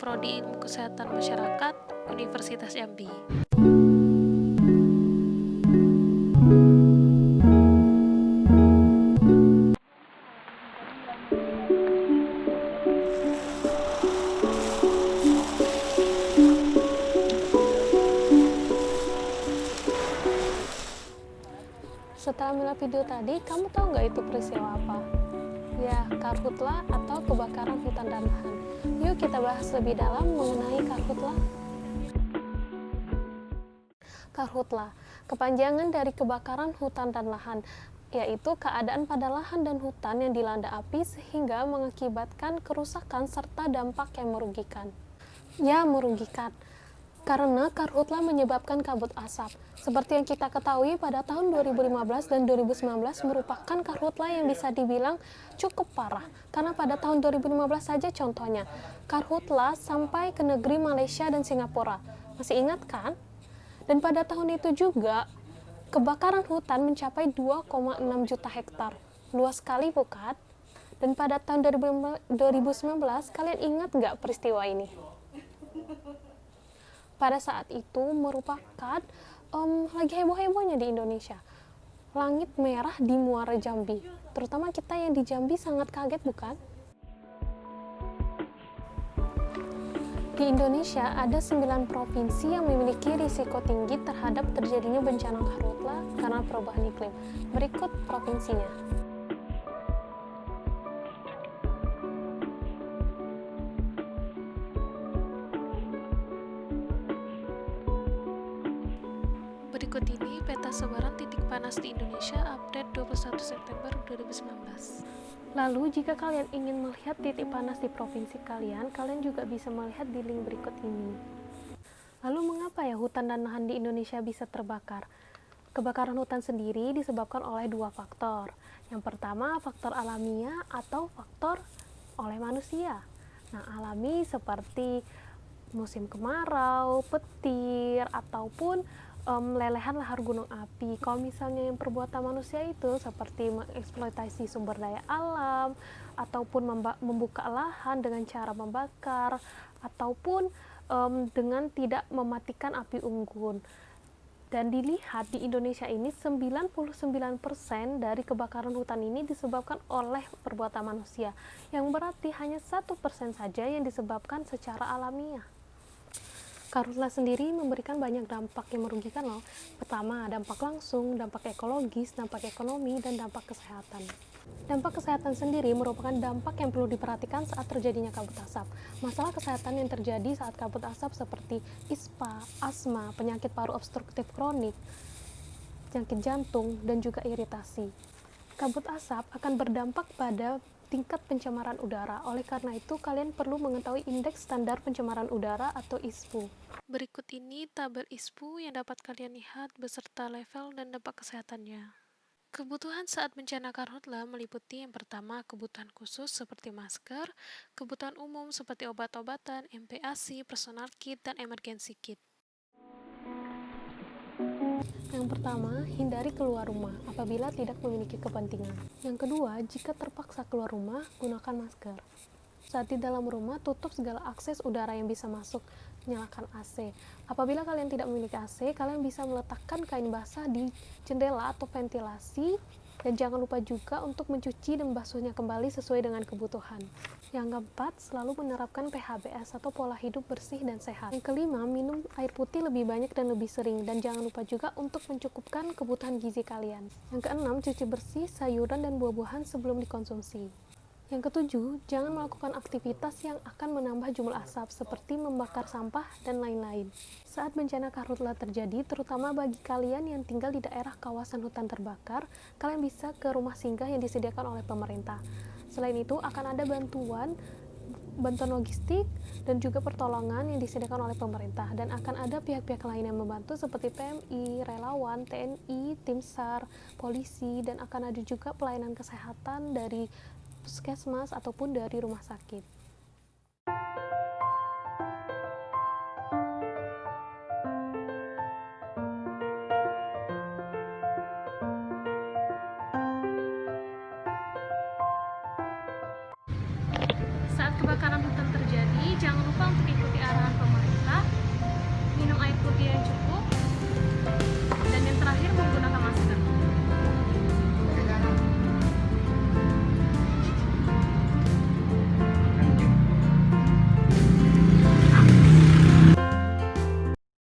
Prodi Ilmu Kesehatan Masyarakat, Universitas Jambi. Setelah melihat video tadi, kamu tahu nggak itu peristiwa apa? Ya, karhutla atau kebakaran hutan dan lahan. Yuk kita bahas lebih dalam mengenai karhutla. Karhutla, kepanjangan dari kebakaran hutan dan lahan, yaitu keadaan pada lahan dan hutan yang dilanda api sehingga mengakibatkan kerusakan serta dampak yang merugikan. Ya, merugikan. Karena karhutla menyebabkan kabut asap. Seperti yang kita ketahui pada tahun 2015 dan 2019 merupakan karhutla yang bisa dibilang cukup parah. Karena pada tahun 2015 saja contohnya, karhutla sampai ke negeri Malaysia dan Singapura. Masih ingat kan? Dan pada tahun itu juga, kebakaran hutan mencapai 2,6 juta hektar. Luas sekali bukan? Dan pada tahun 2019, kalian ingat nggak peristiwa ini? Pada saat itu merupakan lagi heboh-hebohnya di Indonesia. Langit merah di Muara Jambi. Terutama kita yang di Jambi sangat kaget bukan? Di Indonesia ada 9 provinsi yang memiliki risiko tinggi terhadap terjadinya bencana karhutla karena perubahan iklim. Berikut provinsinya. Berikut ini peta sebaran titik panas di Indonesia update 21 September 2019. Lalu jika kalian ingin melihat titik panas di provinsi kalian, kalian juga bisa melihat di link berikut ini. Lalu mengapa ya hutan dan lahan di Indonesia bisa terbakar? Kebakaran hutan sendiri disebabkan oleh 2 faktor. Yang pertama, faktor alamiah atau faktor oleh manusia. Nah, alami seperti musim kemarau, petir, ataupun lelehan lahar gunung api. Kalau misalnya yang perbuatan manusia itu seperti mengeksploitasi sumber daya alam, ataupun membuka lahan dengan cara membakar, ataupun dengan tidak mematikan api unggun. Dan dilihat di Indonesia ini 99% dari kebakaran hutan ini disebabkan oleh perbuatan manusia, yang berarti hanya 1% saja yang disebabkan secara alamiah. Karhutla sendiri memberikan banyak dampak yang merugikan loh. Pertama, dampak langsung, dampak ekologis, dampak ekonomi, dan dampak kesehatan. Dampak kesehatan sendiri merupakan dampak yang perlu diperhatikan saat terjadinya kabut asap. Masalah kesehatan yang terjadi saat kabut asap seperti ISPA, asma, penyakit paru obstruktif kronik, penyakit jantung, dan juga iritasi. Kabut asap akan berdampak pada tingkat pencemaran udara. Oleh karena itu, kalian perlu mengetahui indeks standar pencemaran udara atau ISPU. Berikut ini tabel ISPU yang dapat kalian lihat beserta level dan dampak kesehatannya. Kebutuhan saat bencana karhutla meliputi yang pertama kebutuhan khusus seperti masker, kebutuhan umum seperti obat-obatan, MPASI, personal kit, dan emergency kit. Yang pertama, hindari keluar rumah apabila tidak memiliki kepentingan. Yang kedua, jika terpaksa keluar rumah, gunakan masker. Saat di dalam rumah, tutup segala akses udara yang bisa masuk. Nyalakan AC. Apabila kalian tidak memiliki AC, kalian bisa meletakkan kain basah di jendela atau ventilasi. Dan jangan lupa juga untuk mencuci dan basuhnya kembali sesuai dengan kebutuhan. Yang keempat, selalu menerapkan PHBS atau pola hidup bersih dan sehat. Yang kelima, minum air putih lebih banyak dan lebih sering. Dan jangan lupa juga untuk mencukupkan kebutuhan gizi kalian. Yang keenam, cuci bersih sayuran dan buah-buahan sebelum dikonsumsi. Yang ketujuh, jangan melakukan aktivitas yang akan menambah jumlah asap seperti membakar sampah dan lain-lain. Saat bencana karhutla terjadi, terutama bagi kalian yang tinggal di daerah kawasan hutan terbakar, kalian bisa ke rumah singgah yang disediakan oleh pemerintah. Selain itu, akan ada bantuan logistik dan juga pertolongan yang disediakan oleh pemerintah, dan akan ada pihak-pihak lain yang membantu seperti PMI, relawan, TNI, tim SAR, polisi, dan akan ada juga pelayanan kesehatan dari puskesmas ataupun dari rumah sakit. Saat kebakaran hutan terjadi, jangan lupa untuk ikuti arahan pemerintah, minum air putih yang cukup